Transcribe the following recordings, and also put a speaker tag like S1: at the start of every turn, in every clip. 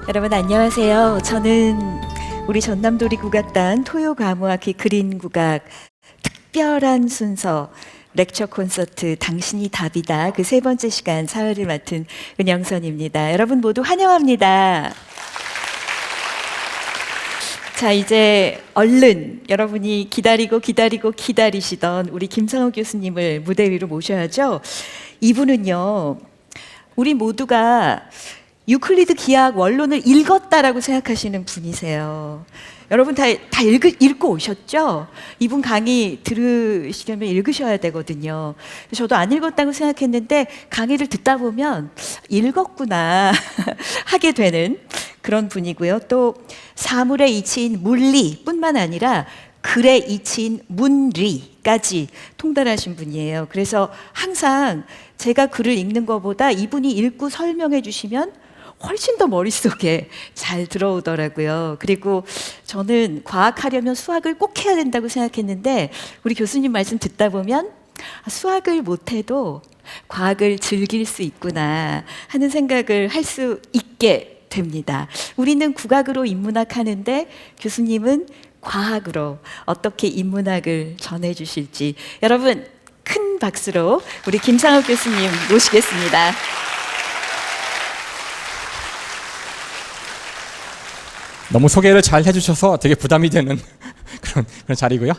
S1: 여러분 안녕하세요. 저는 우리 전남도리 국악단 토요과무악기 그린국악 특별한 순서 렉처 콘서트 당신이 답이다 그 세 번째 시간 사회를 맡은 은영선입니다. 여러분 모두 환영합니다. 자, 이제 얼른 여러분이 기다리시던 우리 김상욱 교수님을 무대 위로 모셔야죠. 이분은요, 우리 모두가 유클리드 기하학 원론을 읽었다라고 생각하시는 분이세요. 여러분 다 읽고 오셨죠? 이분 강의 들으시려면 읽으셔야 되거든요. 저도 안 읽었다고 생각했는데 강의를 듣다 보면 읽었구나 하게 되는 그런 분이고요. 또 사물의 이치인 물리뿐만 아니라 글의 이치인 문리까지 통달하신 분이에요. 그래서 항상 제가 글을 읽는 것보다 이분이 읽고 설명해 주시면 훨씬 더 머릿속에 잘 들어오더라고요. 그리고 저는 과학하려면 수학을 꼭 해야 된다고 생각했는데 우리 교수님 말씀 듣다 보면 수학을 못해도 과학을 즐길 수 있구나 하는 생각을 할 수 있게 됩니다. 우리는 국악으로 인문학 하는데 교수님은 과학으로 어떻게 인문학을 전해주실지 여러분 큰 박수로 우리 김상욱 교수님 모시겠습니다.
S2: 너무 소개를 잘 해주셔서 되게 부담이 되는 그런 자리고요.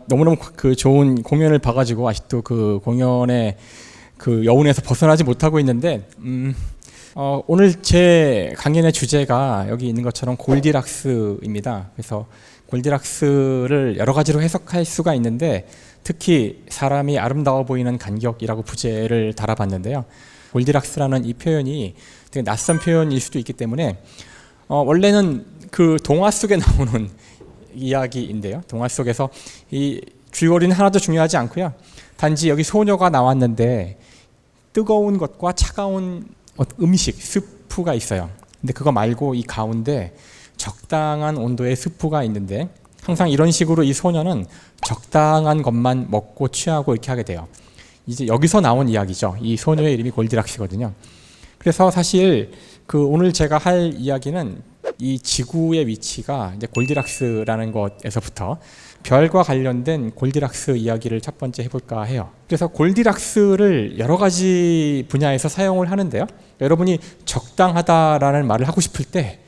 S2: 너무너무 좋은 공연을 봐가지고 아직도 그 공연의 그 여운에서 벗어나지 못하고 있는데, 오늘 제 강연의 주제가 여기 있는 것처럼 골디락스입니다. 그래서 골디락스를 여러 가지로 해석할 수가 있는데, 특히 사람이 아름다워 보이는 간격이라고 부제를 달아봤는데요. 골디락스라는 이 표현이 되게 낯선 표현일 수도 있기 때문에 원래는 그 동화 속에 나오는 이야기인데요. 동화 속에서 이 줄거리는 하나도 중요하지 않고요. 단지 여기 소녀가 나왔는데 뜨거운 것과 차가운 음식, 스프가 있어요. 근데 그거 말고 이 가운데 적당한 온도의 스프가 있는데 항상 이런 식으로 이 소녀는 적당한 것만 먹고 취하고 이렇게 하게 돼요. 이제 여기서 나온 이야기죠. 이 소녀의 이름이 골디락스거든요. 그래서 사실 오늘 제가 할 이야기는 이 지구의 위치가 이제 골디락스라는 것에서부터 별과 관련된 골디락스 이야기를 첫 번째 해볼까 해요. 그래서 골디락스를 여러 가지 분야에서 사용을 하는데요. 여러분이 적당하다라는 말을 하고 싶을 때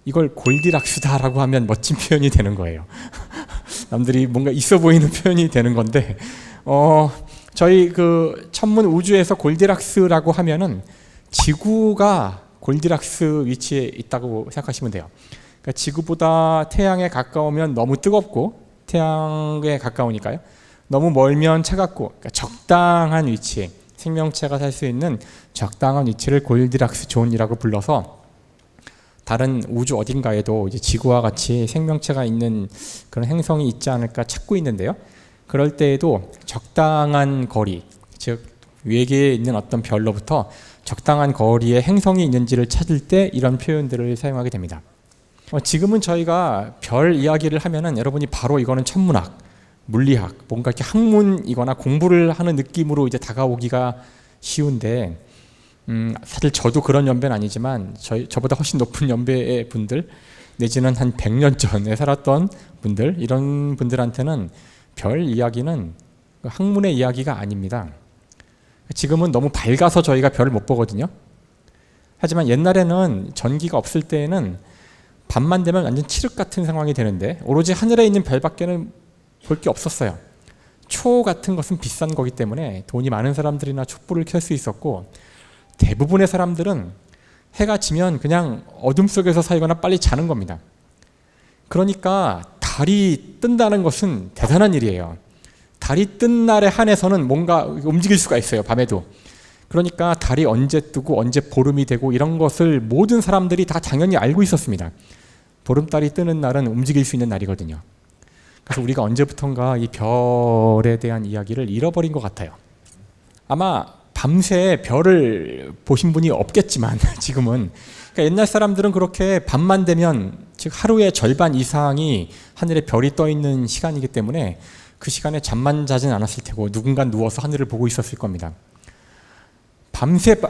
S2: 이걸 골디락스다라고 하면 멋진 표현이 되는 거예요. 남들이 뭔가 있어 보이는 표현이 되는 건데, 저희 그 천문 우주에서 골디락스라고 하면은 지구가 골디락스 위치에 있다고 생각하시면 돼요. 그러니까 지구보다 태양에 가까우면 너무 뜨겁고 태양에 가까우니까요. 너무 멀면 차갑고, 그러니까 적당한 위치, 생명체가 살 수 있는 적당한 위치를 골디락스 존이라고 불러서 다른 우주 어딘가에도 이제 지구와 같이 생명체가 있는 그런 행성이 있지 않을까 찾고 있는데요. 그럴 때에도 적당한 거리, 즉 외계에 있는 어떤 별로부터 적당한 거리에 행성이 있는지를 찾을 때 이런 표현들을 사용하게 됩니다. 지금은 저희가 별 이야기를 하면은 여러분이 바로 이거는 천문학, 물리학, 뭔가 이렇게 학문이거나 공부를 하는 느낌으로 이제 다가오기가 쉬운데, 사실 저도 그런 연배는 아니지만 저보다 훨씬 높은 연배의 분들 내지는 한 100년 전에 살았던 분들, 이런 분들한테는 별 이야기는 학문의 이야기가 아닙니다. 지금은 너무 밝아서 저희가 별을 못 보거든요. 하지만 옛날에는 전기가 없을 때에는 밤만 되면 완전 칠흑 같은 상황이 되는데 오로지 하늘에 있는 별밖에는 볼 게 없었어요. 초 같은 것은 비싼 거기 때문에 돈이 많은 사람들이나 촛불을 켤 수 있었고, 대부분의 사람들은 해가 지면 그냥 어둠 속에서 살거나 빨리 자는 겁니다. 그러니까 달이 뜬다는 것은 대단한 일이에요. 달이 뜬 날에 한해서는 뭔가 움직일 수가 있어요, 밤에도. 그러니까 달이 언제 뜨고 언제 보름이 되고 이런 것을 모든 사람들이 다 당연히 알고 있었습니다. 보름달이 뜨는 날은 움직일 수 있는 날이거든요. 그래서 우리가 언제부턴가 이 별에 대한 이야기를 잃어버린 것 같아요. 아마 밤새 별을 보신 분이 없겠지만 지금은, 그러니까 옛날 사람들은 그렇게 밤만 되면, 즉 하루의 절반 이상이 하늘에 별이 떠 있는 시간이기 때문에 그 시간에 잠만 자진 않았을 테고 누군가 누워서 하늘을 보고 있었을 겁니다. 밤새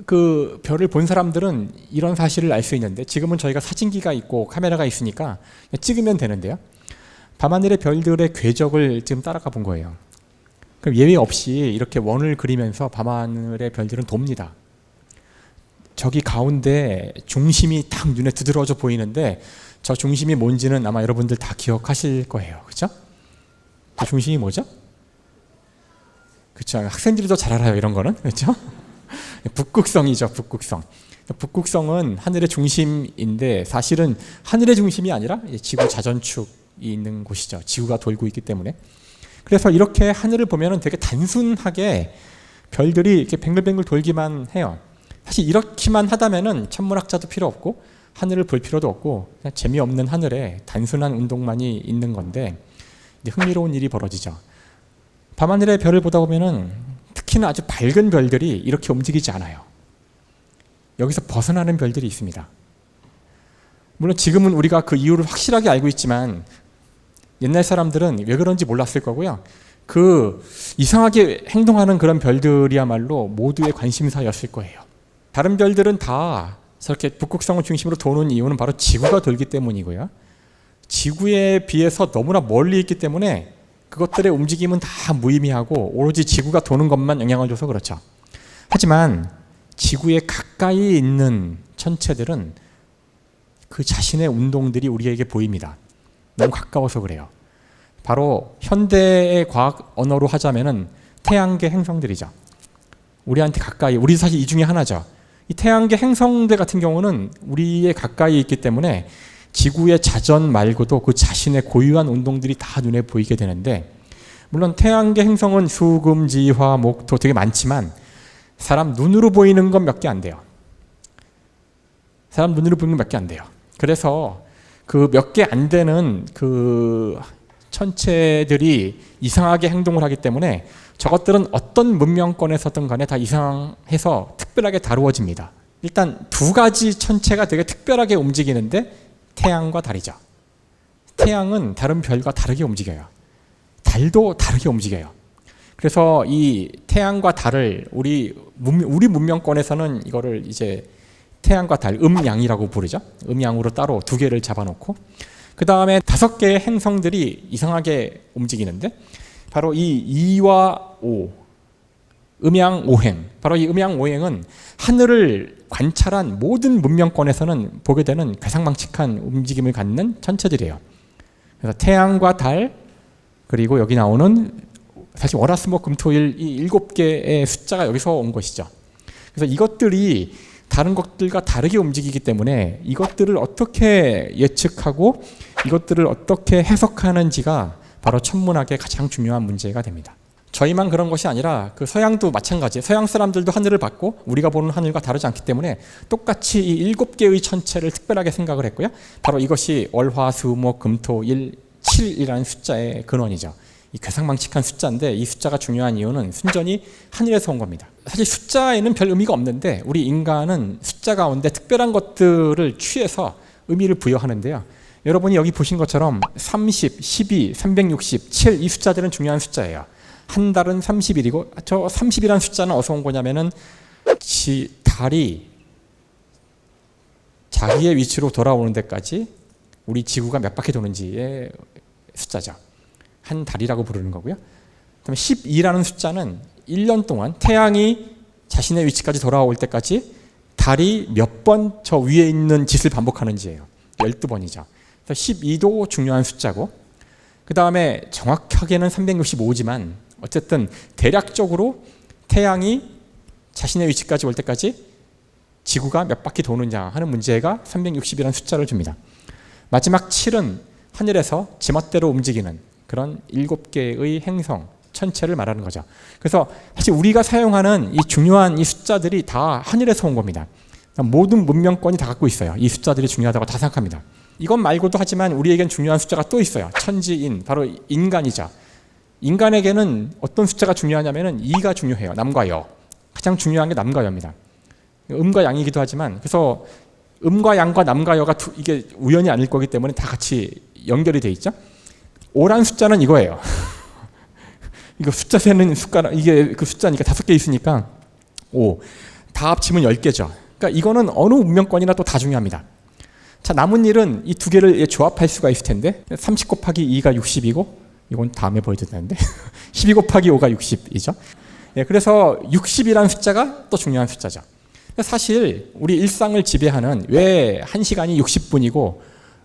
S2: 그 별을 본 사람들은 이런 사실을 알 수 있는데, 지금은 저희가 사진기가 있고 카메라가 있으니까 찍으면 되는데요. 밤하늘의 별들의 궤적을 지금 따라가 본 거예요. 그럼 예외 없이 이렇게 원을 그리면서 밤하늘의 별들은 돕니다. 저기 가운데 중심이 딱 눈에 두드러져 보이는데, 저 중심이 뭔지는 아마 여러분들 다 기억하실 거예요. 그렇죠? 그 중심이 뭐죠? 그렇죠. 학생들이 더 잘 알아요, 이런 거는. 그렇죠? 북극성이죠, 북극성. 북극성은 하늘의 중심인데, 사실은 하늘의 중심이 아니라 지구 자전축이 있는 곳이죠. 지구가 돌고 있기 때문에. 그래서 이렇게 하늘을 보면은 되게 단순하게 별들이 이렇게 뱅글뱅글 돌기만 해요. 사실 이렇게만 하다면은 천문학자도 필요 없고 하늘을 볼 필요도 없고 그냥 재미없는 하늘에 단순한 운동만이 있는 건데, 이제 흥미로운 일이 벌어지죠. 밤하늘의 별을 보다 보면은 특히나 아주 밝은 별들이 이렇게 움직이지 않아요. 여기서 벗어나는 별들이 있습니다. 물론 지금은 우리가 그 이유를 확실하게 알고 있지만, 옛날 사람들은 왜 그런지 몰랐을 거고요. 그 이상하게 행동하는 그런 별들이야말로 모두의 관심사였을 거예요. 다른 별들은 다 저렇게 북극성을 중심으로 도는 이유는 바로 지구가 돌기 때문이고요. 지구에 비해서 너무나 멀리 있기 때문에 그것들의 움직임은 다 무의미하고 오로지 지구가 도는 것만 영향을 줘서 그렇죠. 하지만 지구에 가까이 있는 천체들은 그 자신의 운동들이 우리에게 보입니다. 너무 가까워서 그래요. 바로 현대의 과학 언어로 하자면은 태양계 행성들이죠. 우리한테 가까이, 우리 사실 이 중에 하나죠. 이 태양계 행성들 같은 경우는 우리에 가까이 있기 때문에 지구의 자전 말고도 그 자신의 고유한 운동들이 다 눈에 보이게 되는데, 물론 태양계 행성은 수, 금, 지, 화, 목, 토 되게 많지만 사람 눈으로 보이는 건 몇 개 안 돼요. 사람 눈으로 보이는 건 몇 개 안 돼요. 그래서 그 몇 개 안 되는 그 천체들이 이상하게 행동을 하기 때문에 저것들은 어떤 문명권에서든 간에 다 이상해서 특별하게 다루어집니다. 일단 두 가지 천체가 되게 특별하게 움직이는데, 태양과 달이죠. 태양은 다른 별과 다르게 움직여요. 달도 다르게 움직여요. 그래서 이 태양과 달을 우리 문명권에서는 이거를 이제 태양과 달, 음양이라고 부르죠. 음양으로 따로 두 개를 잡아놓고, 그 다음에 5개의 행성들이 이상하게 움직이는데, 바로 이 2와 5, 음양 오행, 바로 이 음양 오행은 하늘을 관찰한 모든 문명권에서는 보게 되는 괴상망측한 움직임을 갖는 천체들이에요. 그래서 태양과 달, 그리고 여기 나오는 사실 월화수목금토일 이 7개의 숫자가 여기서 온 것이죠. 그래서 이것들이 다른 것들과 다르게 움직이기 때문에 이것들을 어떻게 예측하고 이것들을 어떻게 해석하는지가 바로 천문학의 가장 중요한 문제가 됩니다. 저희만 그런 것이 아니라 그 서양도 마찬가지예요. 서양 사람들도 하늘을 봤고 우리가 보는 하늘과 다르지 않기 때문에 똑같이 이 7개의 천체를 특별하게 생각을 했고요. 바로 이것이 월화수목금토일 7이라는 숫자의 근원이죠. 이 괴상망측한 숫자인데, 이 숫자가 중요한 이유는 순전히 하늘에서 온 겁니다. 사실 숫자에는 별 의미가 없는데 우리 인간은 숫자 가운데 특별한 것들을 취해서 의미를 부여하는데요. 여러분이 여기 보신 것처럼 30, 12, 360, 7 이 숫자들은 중요한 숫자예요. 한 달은 30일이고 저 30이라는 숫자는 어디서 온 거냐면은 달이 자기의 위치로 돌아오는 데까지 우리 지구가 몇 바퀴 도는지의 숫자죠. 한 달이라고 부르는 거고요. 그다음에 12라는 숫자는 1년 동안 태양이 자신의 위치까지 돌아올 때까지 달이 몇 번 저 위에 있는 짓을 반복하는지예요. 12번이죠. 그래서 12도 중요한 숫자고, 그 다음에 정확하게는 365지만 어쨌든 대략적으로 태양이 자신의 위치까지 올 때까지 지구가 몇 바퀴 도느냐 하는 문제가 360이라는 숫자를 줍니다. 마지막 7은 하늘에서 제멋대로 움직이는 그런 7개의 행성, 천체를 말하는 거죠. 그래서 사실 우리가 사용하는 이 중요한 이 숫자들이 다 하늘에서 온 겁니다. 모든 문명권이 다 갖고 있어요. 이 숫자들이 중요하다고 다 생각합니다. 이것 말고도 하지만 우리에겐 중요한 숫자가 또 있어요. 천지인, 바로 인간이죠. 인간에게는 어떤 숫자가 중요하냐면은 2가 중요해요. 남과 여. 가장 중요한 게 남과 여입니다. 음과 양이기도 하지만, 그래서 음과 양과 남과 여가 이게 우연이 아닐 거기 때문에 다 같이 연결이 돼 있죠. 5란 숫자는 이거예요. 이거 숫자 세는 숟가락, 이게 그 숫자니까 5개 있으니까 5. 다 합치면 10개죠. 그러니까 이거는 어느 문명권이나 또 다 중요합니다. 자, 남은 일은 이 두 개를 조합할 수가 있을 텐데 30 곱하기 2가 60이고 이건 다음에 보여드렸는데 12 곱하기 5가 60이죠. 예, 그래서 60이라는 숫자가 또 중요한 숫자죠. 사실 우리 일상을 지배하는 왜 1시간이 60분이고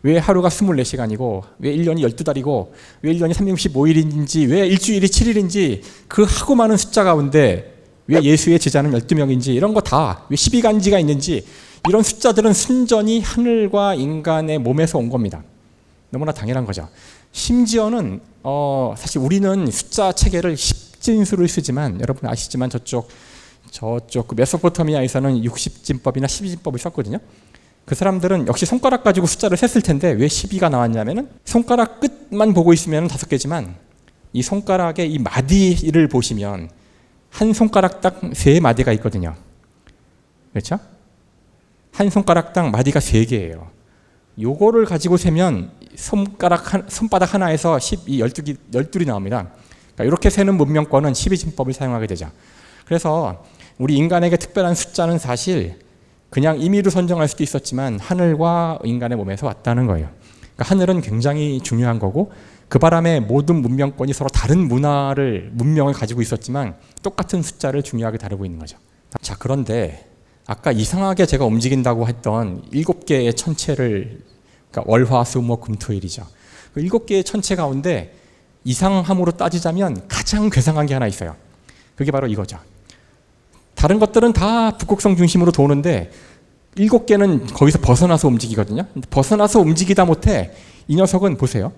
S2: 왜 하루가 24시간이고 왜 1년이 12달이고 왜 1년이 365일인지 왜 일주일이 7일인지 그 하고 많은 숫자 가운데 왜 예수의 제자는 12명인지 이런 거 다 왜 12간지가 있는지 이런 숫자들은 순전히 하늘과 인간의 몸에서 온 겁니다. 너무나 당연한 거죠. 심지어는 사실 우리는 숫자 체계를 십진수를 쓰지만 여러분 아시지만 저쪽 그 메소포타미아에서는 60진법이나 12진법을 썼거든요. 그 사람들은 역시 손가락 가지고 숫자를 셌을 텐데 왜 12가 나왔냐면은 손가락 끝만 보고 있으면 5개지만 이 손가락의 이 마디를 보시면 한 손가락당 3마디가 있거든요. 그렇죠? 한 손가락당 마디가 3개예요. 요거를 가지고 세면 손바닥 하나에서 12이 나옵니다. 그러니까 이렇게 세는 문명권은 12진법을 사용하게 되죠. 그래서 우리 인간에게 특별한 숫자는 사실 그냥 임의로 선정할 수도 있었지만 하늘과 인간의 몸에서 왔다는 거예요. 그러니까 하늘은 굉장히 중요한 거고 그 바람에 모든 문명권이 서로 다른 문명을 가지고 있었지만 똑같은 숫자를 중요하게 다루고 있는 거죠. 자, 그런데 아까 이상하게 제가 움직인다고 했던 7개의 천체를 그러니까 월화수목금토일이죠. 그 7개의 천체 가운데 이상함으로 따지자면 가장 괴상한 게 하나 있어요. 그게 바로 이거죠. 다른 것들은 다 북극성 중심으로 도는데 7개는 거기서 벗어나서 움직이거든요. 벗어나서 움직이다 못해 이 녀석은 보세요.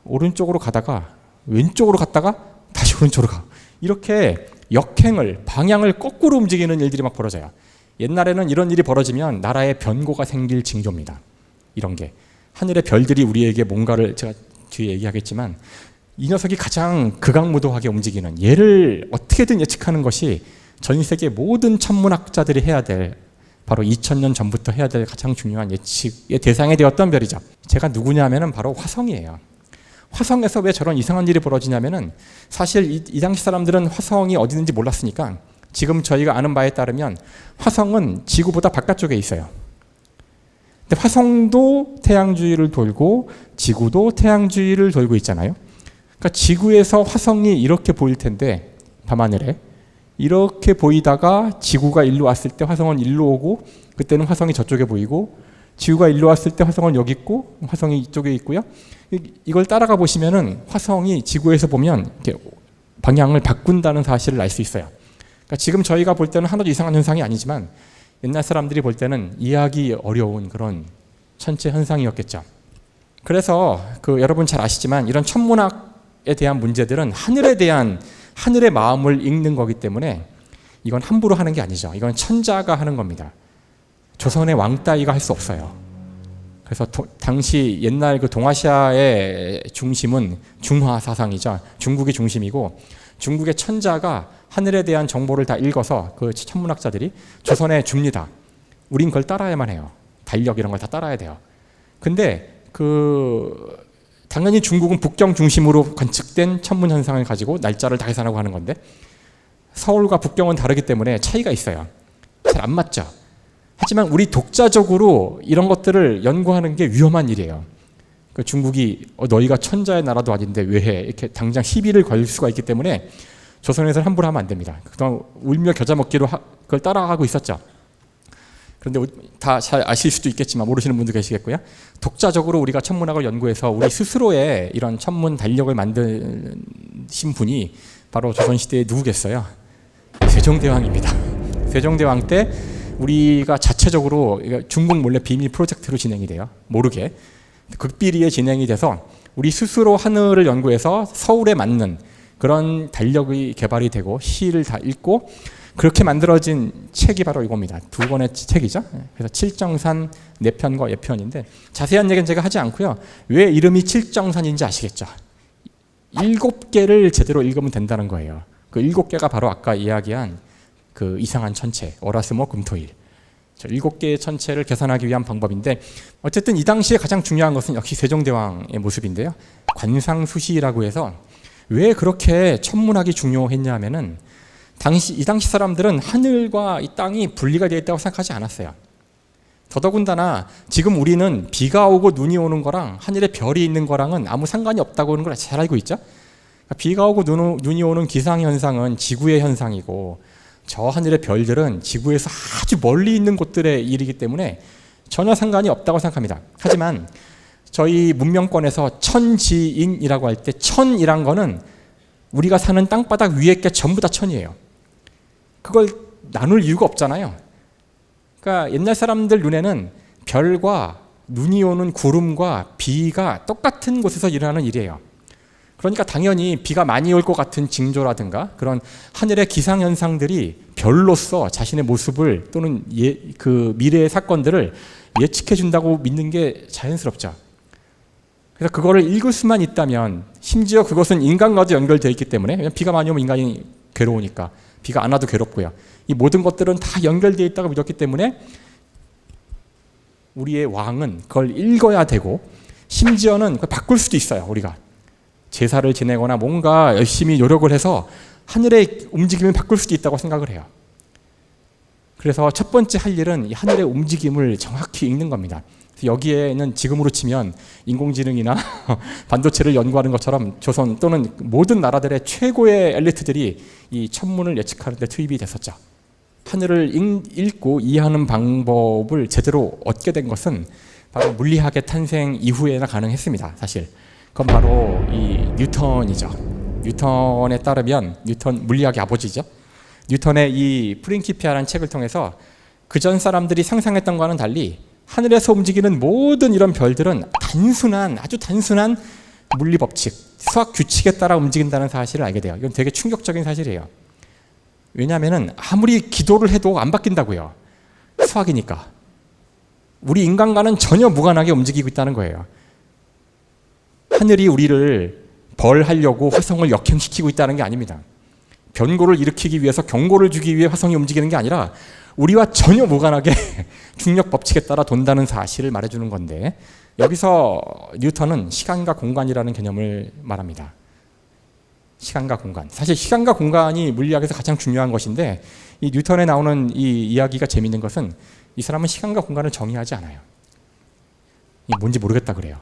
S2: 오른쪽으로 가다가 왼쪽으로 갔다가 다시 오른쪽으로 가. 이렇게 역행을 방향을 거꾸로 움직이는 일들이 막 벌어져요. 옛날에는 이런 일이 벌어지면 나라에 변고가 생길 징조입니다. 이런 게 하늘의 별들이 우리에게 뭔가를 제가 뒤에 얘기하겠지만 이 녀석이 가장 극악무도하게 움직이는 얘를 어떻게든 예측하는 것이 전 세계 모든 천문학자들이 해야 될 바로 2000년 전부터 해야 될 가장 중요한 예측의 대상이 되었던 별이죠. 제가 누구냐면은 바로 화성이에요. 화성에서 왜 저런 이상한 일이 벌어지냐면은 사실 이 당시 사람들은 화성이 어디 있는지 몰랐으니까 지금 저희가 아는 바에 따르면 화성은 지구보다 바깥쪽에 있어요. 근데 화성도 태양 주위를 돌고 지구도 태양 주위를 돌고 있잖아요. 그러니까 지구에서 화성이 이렇게 보일 텐데 밤하늘에 이렇게 보이다가 지구가 일로 왔을 때 화성은 일로 오고 그때는 화성이 저쪽에 보이고 지구가 일로 왔을 때 화성은 여기 있고 화성이 이쪽에 있고요. 이걸 따라가 보시면은 화성이 지구에서 보면 이렇게 방향을 바꾼다는 사실을 알 수 있어요. 그러니까 지금 저희가 볼 때는 하나도 이상한 현상이 아니지만 옛날 사람들이 볼 때는 이해하기 어려운 그런 천체 현상이었겠죠. 그래서 여러분 잘 아시지만 이런 천문학에 대한 문제들은 하늘의 마음을 읽는 거기 때문에 이건 함부로 하는 게 아니죠. 이건 천자가 하는 겁니다. 조선의 왕따위가 할 수 없어요. 그래서 당시 옛날 그 동아시아의 중심은 중화 사상이죠. 중국이 중심이고 중국의 천자가 하늘에 대한 정보를 다 읽어서 그 천문학자들이 조선에 줍니다. 우린 그걸 따라야만 해요. 달력 이런 걸 다 따라야 돼요. 근데 당연히 중국은 북경 중심으로 관측된 천문 현상을 가지고 날짜를 다 계산하고 하는 건데 서울과 북경은 다르기 때문에 차이가 있어요. 잘 안 맞죠. 하지만 우리 독자적으로 이런 것들을 연구하는 게 위험한 일이에요. 중국이 너희가 천자의 나라도 아닌데 왜 해? 이렇게 당장 시비를 걸 수가 있기 때문에 조선에서는 함부로 하면 안 됩니다. 그동안 울며 겨자 먹기로 그걸 따라하고 있었죠. 그런데 다 잘 아실 수도 있겠지만 모르시는 분도 계시겠고요. 독자적으로 우리가 천문학을 연구해서 우리 스스로의 이런 천문 달력을 만드신 분이 바로 조선시대에 누구겠어요? 세종대왕입니다. 세종대왕 때 우리가 자체적으로 중국 몰래 비밀 프로젝트로 진행이 돼요. 모르게. 극비리에 진행이 돼서 우리 스스로 하늘을 연구해서 서울에 맞는 그런 달력이 개발이 되고 시를 다 읽고 그렇게 만들어진 책이 바로 이겁니다. 2권의 책이죠. 그래서 칠정산 내편과 예편인데 자세한 얘기는 제가 하지 않고요. 왜 이름이 칠정산인지 아시겠죠? 7개를 제대로 읽으면 된다는 거예요. 그 7개가 바로 아까 이야기한 그 이상한 천체, 월화수목금토일. 7개의 천체를 계산하기 위한 방법인데 어쨌든 이 당시에 가장 중요한 것은 역시 세종대왕의 모습인데요. 관상수시라고 해서 왜 그렇게 천문학이 중요했냐 하면은 이 당시 사람들은 하늘과 이 땅이 분리가 되어 있다고 생각하지 않았어요. 더더군다나 지금 우리는 비가 오고 눈이 오는 거랑 하늘에 별이 있는 거랑은 아무 상관이 없다고 하는 걸 잘 알고 있죠. 그러니까 비가 오고 눈이 오는 기상현상은 지구의 현상이고 저 하늘의 별들은 지구에서 아주 멀리 있는 곳들의 일이기 때문에 전혀 상관이 없다고 생각합니다. 하지만 저희 문명권에서 천지인이라고 할 때 천이란 거는 우리가 사는 땅바닥 위에 게 전부 다 천이에요. 그걸 나눌 이유가 없잖아요. 그러니까 옛날 사람들 눈에는 별과 눈이 오는 구름과 비가 똑같은 곳에서 일어나는 일이에요. 그러니까 당연히 비가 많이 올 것 같은 징조라든가 그런 하늘의 기상현상들이 별로서 자신의 모습을 또는 그 미래의 사건들을 예측해 준다고 믿는 게 자연스럽죠. 그래서 그거를 읽을 수만 있다면, 심지어 그것은 인간과도 연결되어 있기 때문에, 왜냐하면 비가 많이 오면 인간이 괴로우니까 비가 안 와도 괴롭고요. 이 모든 것들은 다 연결되어 있다고 믿었기 때문에 우리의 왕은 그걸 읽어야 되고, 심지어는 그걸 바꿀 수도 있어요. 우리가 제사를 지내거나 뭔가 열심히 노력을 해서 하늘의 움직임을 바꿀 수도 있다고 생각을 해요. 그래서 첫 번째 할 일은 이 하늘의 움직임을 정확히 읽는 겁니다. 여기에는 지금으로 치면 인공지능이나 반도체를 연구하는 것처럼 조선 또는 모든 나라들의 최고의 엘리트들이 이 천문을 예측하는 데 투입이 됐었죠. 하늘을 읽고 이해하는 방법을 제대로 얻게 된 것은 바로 물리학의 탄생 이후에나 가능했습니다. 사실 그건 바로 이 뉴턴이죠. 뉴턴에 따르면, 뉴턴 물리학의 아버지죠. 뉴턴의 이 프린키피아라는 책을 통해서 그전 사람들이 상상했던 것과는 달리 하늘에서 움직이는 모든 이런 별들은 아주 단순한 물리 법칙, 수학 규칙에 따라 움직인다는 사실을 알게 돼요. 이건 되게 충격적인 사실이에요. 왜냐하면 아무리 기도를 해도 안 바뀐다고요. 수학이니까. 우리 인간과는 전혀 무관하게 움직이고 있다는 거예요. 하늘이 우리를 벌하려고 화성을 역행시키고 있다는 게 아닙니다. 변고를 일으키기 위해서 경고를 주기 위해 화성이 움직이는 게 아니라 우리와 전혀 무관하게 중력 법칙에 따라 돈다는 사실을 말해주는 건데, 여기서 뉴턴은 시간과 공간이라는 개념을 말합니다. 시간과 공간. 사실 시간과 공간이 물리학에서 가장 중요한 것인데, 이 뉴턴에 나오는 이 이야기가 재미있는 것은 이 사람은 시간과 공간을 정의하지 않아요. 이게 뭔지 모르겠다 그래요.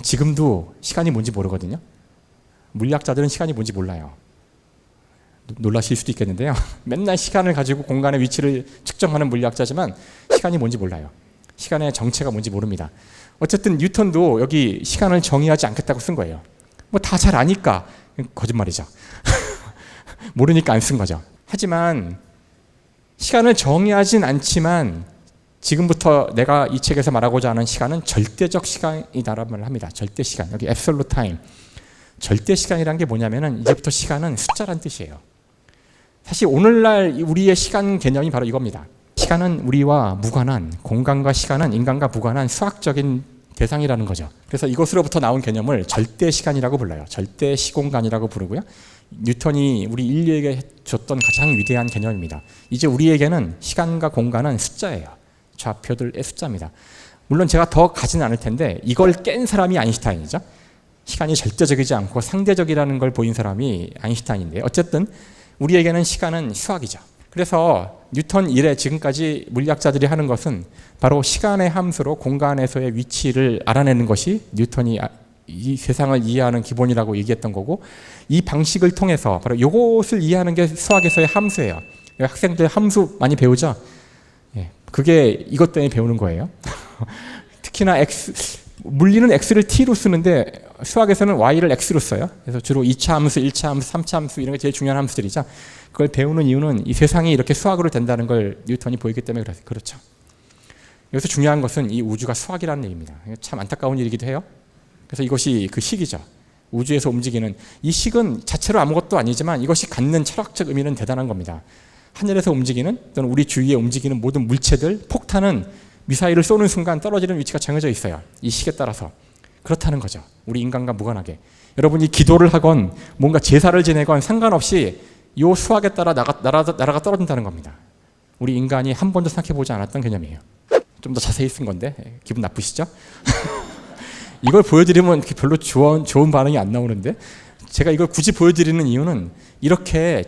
S2: 지금도 시간이 뭔지 모르거든요. 물리학자들은 시간이 뭔지 몰라요. 놀라실 수도 있겠는데요. 맨날 시간을 가지고 공간의 위치를 측정하는 물리학자지만 시간이 뭔지 몰라요. 시간의 정체가 뭔지 모릅니다. 어쨌든 뉴턴도 여기 시간을 정의하지 않겠다고 쓴 거예요. 뭐 다 잘 아니까. 거짓말이죠. 모르니까 안 쓴 거죠. 하지만 시간을 정의하진 않지만 지금부터 내가 이 책에서 말하고자 하는 시간은 절대적 시간이다라는 말을 합니다. 절대 시간. 여기 absolute time. 절대 시간이라는 게 뭐냐면은 이제부터 시간은 숫자란 뜻이에요. 사실 오늘날 우리의 시간 개념이 바로 이겁니다. 시간은 우리와 무관한, 공간과 시간은 인간과 무관한 수학적인 대상이라는 거죠. 그래서 이것으로부터 나온 개념을 절대 시간이라고 불러요. 절대 시공간이라고 부르고요. 뉴턴이 우리 인류에게 줬던 가장 위대한 개념입니다. 이제 우리에게는 시간과 공간은 숫자예요. 좌표들의 숫자입니다. 물론 제가 더 가지는 않을 텐데 이걸 깬 사람이 아인슈타인이죠. 시간이 절대적이지 않고 상대적이라는 걸 보인 사람이 아인슈타인인데, 어쨌든 우리에게는 시간은 수학이죠. 그래서 뉴턴 이래 지금까지 물리학자들이 하는 것은 바로 시간의 함수로 공간에서의 위치를 알아내는 것이 뉴턴이 이 세상을 이해하는 기본이라고 얘기했던 거고, 이 방식을 통해서 바로 이것을 이해하는 게 수학에서의 함수예요. 학생들 함수 많이 배우죠? 그게 이것 때문에 배우는 거예요. 특히나 물리는 x를 t로 쓰는데 수학에서는 y를 x로 써요. 그래서 주로 2차 함수, 1차 함수, 3차 함수 이런 게 제일 중요한 함수들이죠. 그걸 배우는 이유는 이 세상이 이렇게 수학으로 된다는 걸 뉴턴이 보이기 때문에 그렇죠. 여기서 중요한 것은 이 우주가 수학이라는 얘기입니다. 참 안타까운 일이기도 해요. 그래서 이것이 그 식이죠. 우주에서 움직이는 이 식은 자체로 아무것도 아니지만 이것이 갖는 철학적 의미는 대단한 겁니다. 하늘에서 움직이는 또는 우리 주위에 움직이는 모든 물체들, 폭탄은 미사일을 쏘는 순간 떨어지는 위치가 정해져 있어요. 이 식에 따라서. 그렇다는 거죠. 우리 인간과 무관하게. 여러분이 기도를 하건 뭔가 제사를 지내건 상관없이 이 수학에 따라 나라가 떨어진다는 겁니다. 우리 인간이 한 번도 생각해보지 않았던 개념이에요. 좀 더 자세히 쓴 건데 기분 나쁘시죠? 이걸 보여드리면 별로 좋은 반응이 안 나오는데, 제가 이걸 굳이 보여드리는 이유는 이렇게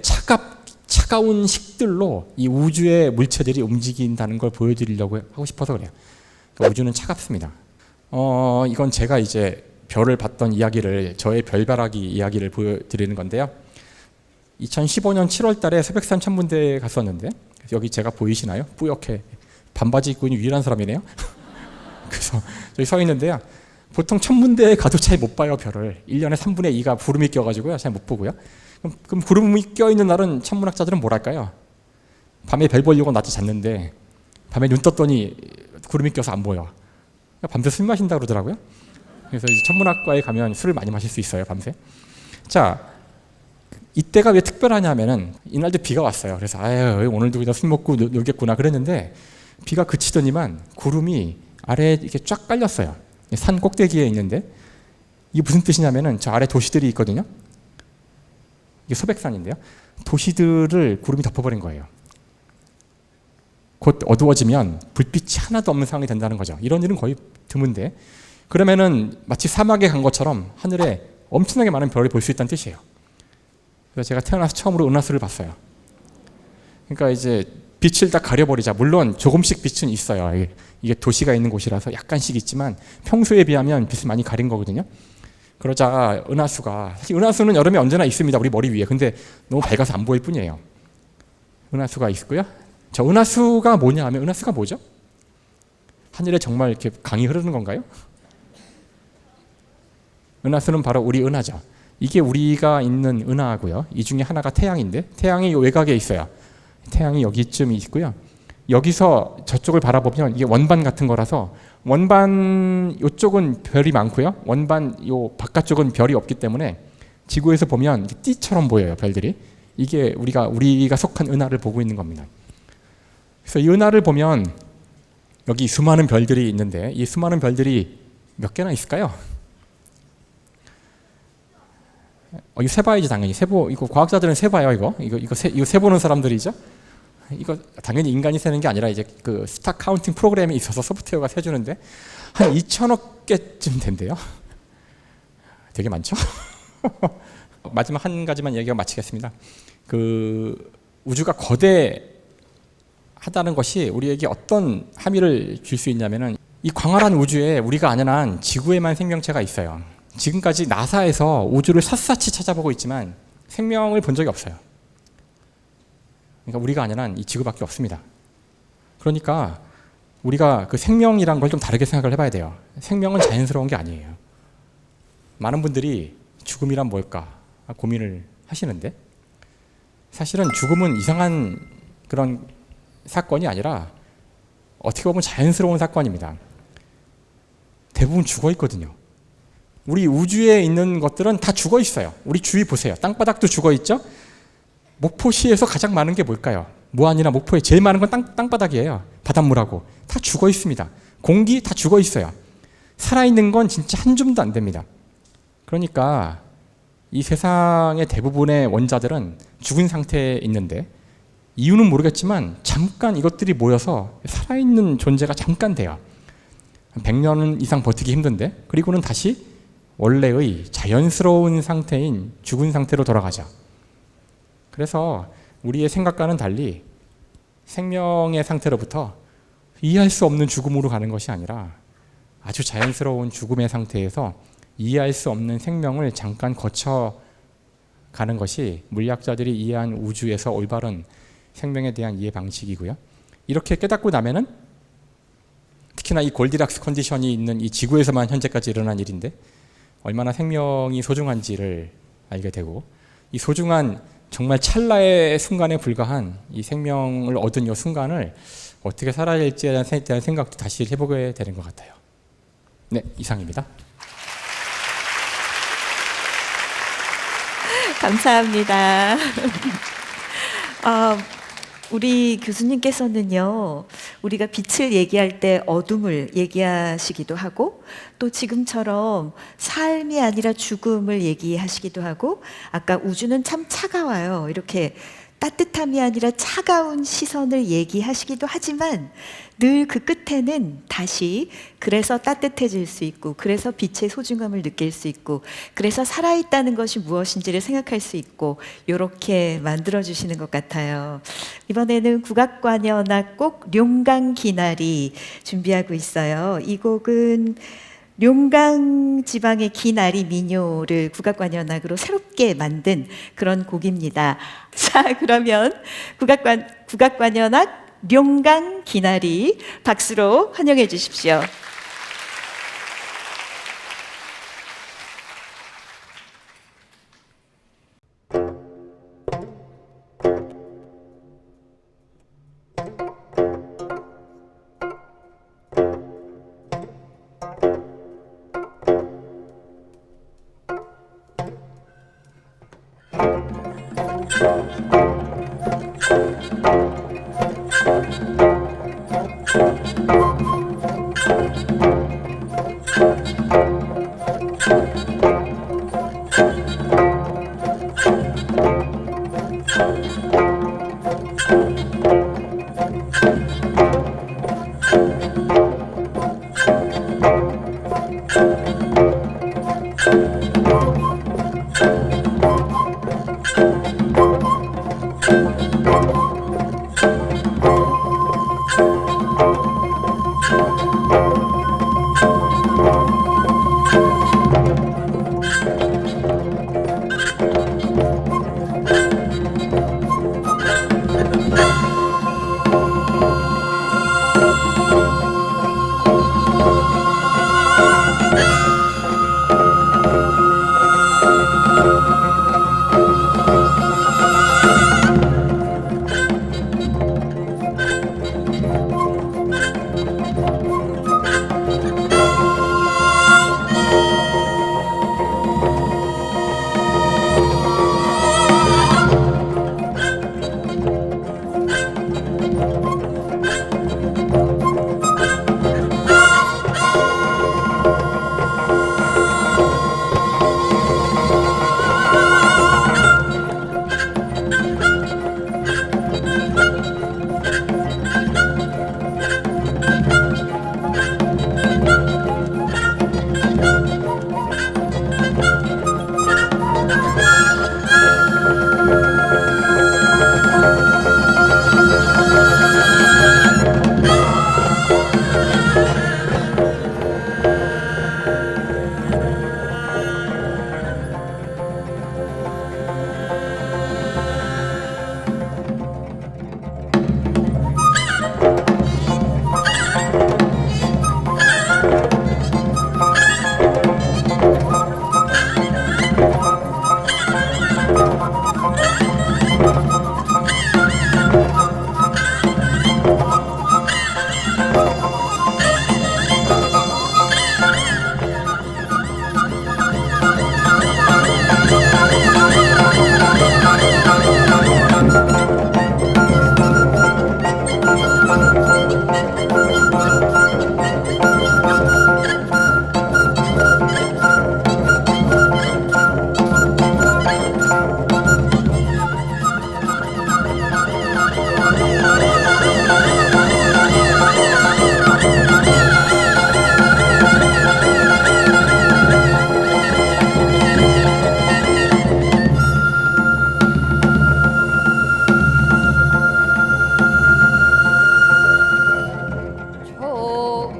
S2: 차가운 식들로 이 우주의 물체들이 움직인다는 걸 보여드리려고 하고 싶어서 그래요. 그러니까 우주는 차갑습니다. 이건 제가 이제 별을 봤던 이야기를, 저의 별바라기 이야기를 보여드리는 건데요. 2015년 7월 달에 서백산 천문대에 갔었는데, 여기 제가 보이시나요? 뿌옇게 반바지 입고 있는 유일한 사람이네요. 그래서 저기 서 있는데요. 보통 천문대에 가도 잘 못 봐요, 별을. 1년에 3분의 2가 구름이 껴가지고요. 잘 못 보고요. 그럼 구름이 껴있는 날은 천문학자들은 뭘 할까요? 밤에 별 보려고 낮에 잤는데 밤에 눈 떴더니 구름이 껴서 안 보여. 밤새 술 마신다 그러더라고요. 그래서 이제 천문학과에 가면 술을 많이 마실 수 있어요, 밤새. 자, 이때가 왜 특별하냐면은 이날도 비가 왔어요. 그래서 아유, 오늘도 그냥 술 먹고 놀겠구나 그랬는데 비가 그치더니만 구름이 아래에 이렇게 쫙 깔렸어요. 산 꼭대기에 있는데 이게 무슨 뜻이냐면은 저 아래 도시들이 있거든요. 이게 소백산인데요. 도시들을 구름이 덮어버린 거예요. 곧 어두워지면 불빛이 하나도 없는 상황이 된다는 거죠. 이런 일은 거의 드문데, 그러면은 마치 사막에 간 것처럼 하늘에 엄청나게 많은 별을 볼 수 있다는 뜻이에요. 그래서 제가 태어나서 처음으로 은하수를 봤어요. 그러니까 이제 빛을 다 가려버리자. 물론 조금씩 빛은 있어요. 이게 도시가 있는 곳이라서 약간씩 있지만 평소에 비하면 빛을 많이 가린 거거든요. 그러자 은하수가, 사실 은하수는 여름에 언제나 있습니다, 우리 머리 위에. 근데 너무 밝아서 안 보일 뿐이에요. 은하수가 있고요. 저 은하수가 뭐냐 하면, 은하수가 뭐죠? 하늘에 정말 이렇게 강이 흐르는 건가요? 은하수는 바로 우리 은하죠. 이게 우리가 있는 은하고요. 이 중에 하나가 태양인데, 태양이 이 외곽에 있어요. 태양이 여기쯤 있고요. 여기서 저쪽을 바라보면 이게 원반 같은 거라서, 원반 이쪽은 별이 많고요. 원반 요 바깥쪽은 별이 없기 때문에 지구에서 보면 띠처럼 보여요, 별들이. 이게 우리가 속한 은하를 보고 있는 겁니다. 그래서 이 은하를 보면 여기 수많은 별들이 있는데, 이 수많은 별들이 몇 개나 있을까요? 이거 세봐야지 당연히. 세보, 이거 과학자들은 세봐요. 이거 세보는 사람들이죠. 이거 당연히 인간이 세는 게 아니라 이제 그 스타 카운팅 프로그램이 있어서 소프트웨어가 세주는데 한 2천억 개쯤 된대요. 되게 많죠? 마지막 한 가지만 얘기하고 마치겠습니다. 그 우주가 거대하다는 것이 우리에게 어떤 함의를 줄 수 있냐면은, 이 광활한 우주에 우리가 아는 한 지구에만 생명체가 있어요. 지금까지 나사에서 우주를 샅샅이 찾아보고 있지만 생명을 본 적이 없어요. 그러니까 우리가 아는 한 이 지구밖에 없습니다. 그러니까 우리가 그 생명이란 걸 좀 다르게 생각을 해봐야 돼요. 생명은 자연스러운 게 아니에요. 많은 분들이 죽음이란 뭘까 고민을 하시는데, 사실은 죽음은 이상한 그런 사건이 아니라 어떻게 보면 자연스러운 사건입니다. 대부분 죽어 있거든요. 우리 우주에 있는 것들은 다 죽어 있어요. 우리 주위 보세요. 땅바닥도 죽어 있죠? 목포시에서 가장 많은 게 뭘까요? 무안이나 목포에 제일 많은 건 땅바닥이에요. 바닷물하고. 다 죽어 있습니다. 공기 다 죽어 있어요. 살아있는 건 진짜 한 줌도 안 됩니다. 그러니까 이 세상의 대부분의 원자들은 죽은 상태에 있는데, 이유는 모르겠지만 잠깐 이것들이 모여서 살아있는 존재가 잠깐 돼요. 100년 이상 버티기 힘든데, 그리고는 다시 원래의 자연스러운 상태인 죽은 상태로 돌아가죠. 그래서 우리의 생각과는 달리 생명의 상태로부터 이해할 수 없는 죽음으로 가는 것이 아니라 아주 자연스러운 죽음의 상태에서 이해할 수 없는 생명을 잠깐 거쳐가는 것이 물리학자들이 이해한 우주에서 올바른 생명에 대한 이해 방식이고요. 이렇게 깨닫고 나면은, 특히나 이 골디락스 컨디션이 있는 이 지구에서만 현재까지 일어난 일인데 얼마나 생명이 소중한지를 알게 되고, 이 소중한 정말 찰나의 순간에 불과한 이 생명을 얻은 이 순간을 어떻게 살아야 할지에 대한 생각도 다시 해보게 되는 것 같아요. 네, 이상입니다.
S1: 감사합니다. 우리 교수님께서는요, 우리가 빛을 얘기할 때 어둠을 얘기하시기도 하고, 또 지금처럼 삶이 아니라 죽음을 얘기하시기도 하고, 아까 우주는 참 차가워요, 이렇게 따뜻함이 아니라 차가운 시선을 얘기하시기도 하지만, 늘 그 끝에는 다시 그래서 따뜻해질 수 있고, 그래서 빛의 소중함을 느낄 수 있고, 그래서 살아있다는 것이 무엇인지를 생각할 수 있고, 이렇게 만들어주시는 것 같아요. 이번에는 국악관현악곡 룡강기나리 준비하고 있어요. 이 곡은 룡강 지방의 기나리 민요를 국악관현악으로 새롭게 만든 그런 곡입니다. 자, 그러면 국악관현악 룡강 기나리 박수로 환영해 주십시오.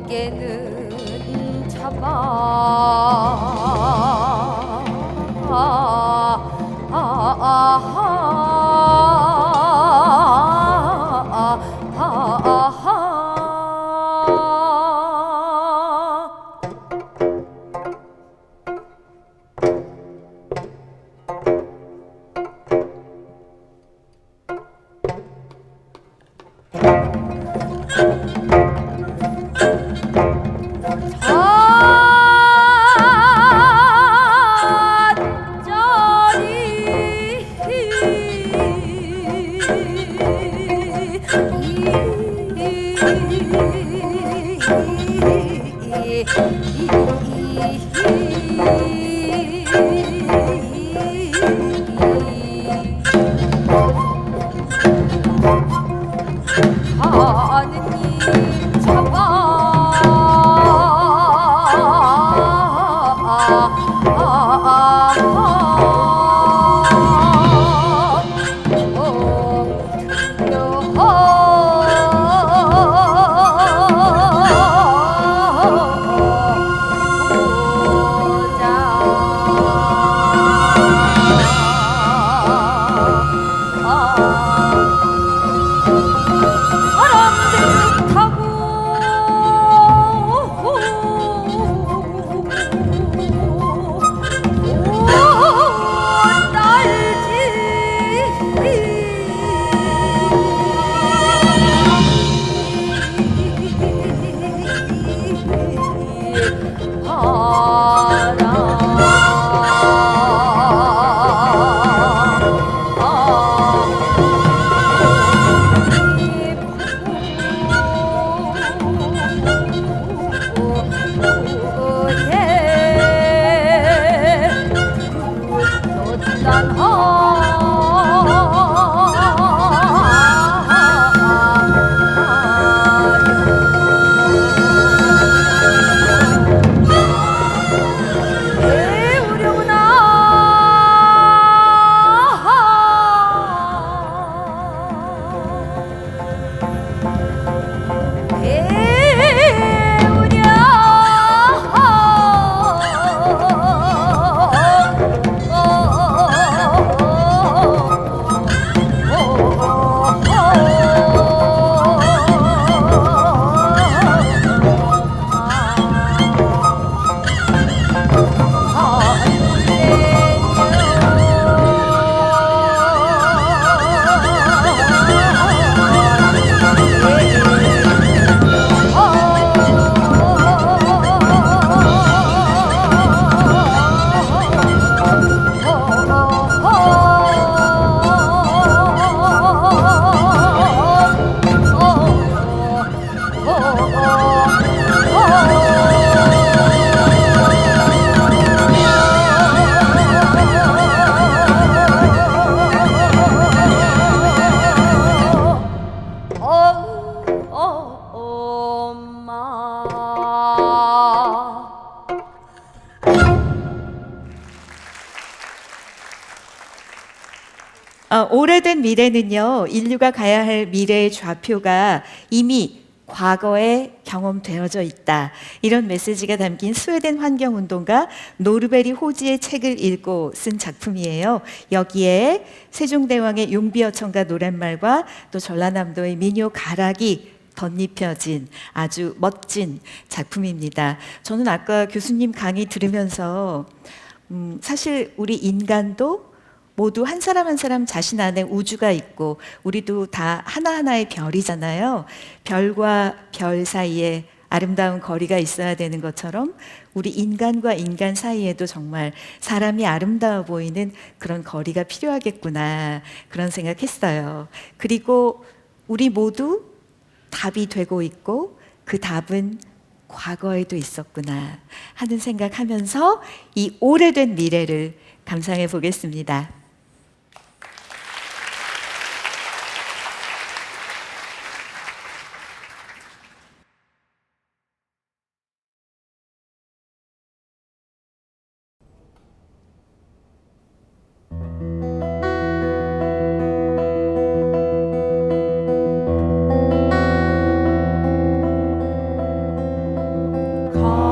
S3: 조개는 하느님
S1: 오래된 미래는요, 인류가 가야 할 미래의 좌표가 이미 과거에 경험되어져 있다. 이런 메시지가 담긴 스웨덴 환경운동가 노르베리 호지의 책을 읽고 쓴 작품이에요. 여기에 세종대왕의 용비어천가 노랫말과 또 전라남도의 민요 가락이 덧입혀진 아주 멋진 작품입니다. 저는 아까 교수님 강의 들으면서 사실 우리 인간도 모두 한 사람 한 사람 자신 안에 우주가 있고 우리도 다 하나하나의 별이잖아요. 별과 별 사이에 아름다운 거리가 있어야 되는 것처럼 우리 인간과 인간 사이에도 정말 사람이 아름다워 보이는 그런 거리가 필요하겠구나, 그런 생각했어요. 그리고 우리 모두 답이 되고 있고 그 답은 과거에도 있었구나 하는 생각하면서 이 오래된 미래를 감상해 보겠습니다. 가